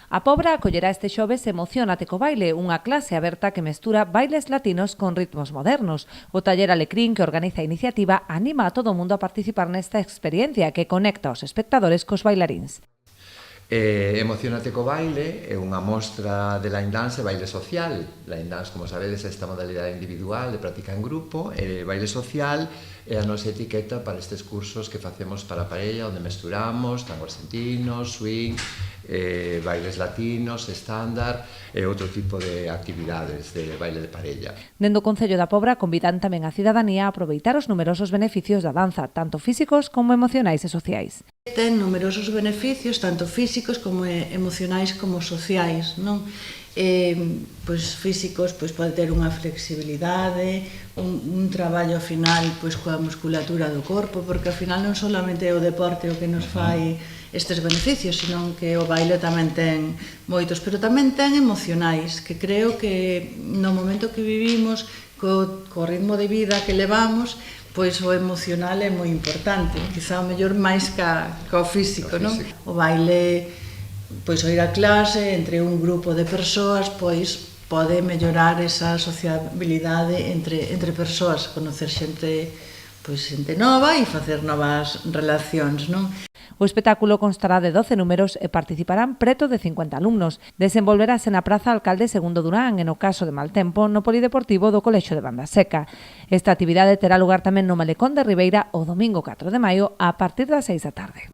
A Pobra acollerá este xoves Emociónate co baile, unha clase aberta que mestura bailes latinos con ritmos modernos. O taller Alecrín, que organiza a iniciativa, anima a todo o mundo a participar nesta experiencia que conecta aos espectadores cos bailaríns. Emociónate co baile é unha mostra de line dance e baile social. Line dance, como sabedes, é esta modalidade individual de práctica en grupo, e baile social é a nosa etiqueta para estes cursos que facemos para a parella, onde mesturamos tango argentino, swing, bailes latinos, estándar e outro tipo de actividades de baile de parella. Dende o Concello da Pobra convidan tamén a cidadanía a aproveitar os numerosos beneficios da danza, tanto físicos como emocionais e sociais. Ten numerosos beneficios, tanto físicos como emocionais como sociais, non? Pois físicos, pois pode ter unha flexibilidade, un traballo ao final pois coa musculatura do corpo, porque ao final non solamente é o deporte o que nos fai estes beneficios, senón que o baile tamén ten moitos, pero tamén ten emocionais, que creo que no momento que vivimos, co ritmo de vida que levamos, pois o emocional é moi importante, quizá o mellor máis ca o físico, non? O baile, pois o ir a clase entre un grupo de persoas, pois pode mellorar esa sociabilidade entre persoas, conocer xente, pois xente nova e facer novas relacións, non? O espectáculo constará de 12 números e participarán preto de 50 alumnos. Desenvolverase na Praza Alcalde Segundo Durán e, no caso de mal tempo, no Polideportivo do Colexio de Banda Seca. Esta actividade terá lugar tamén no Malecón de Ribeira o domingo 4 de maio a partir das 6 da tarde.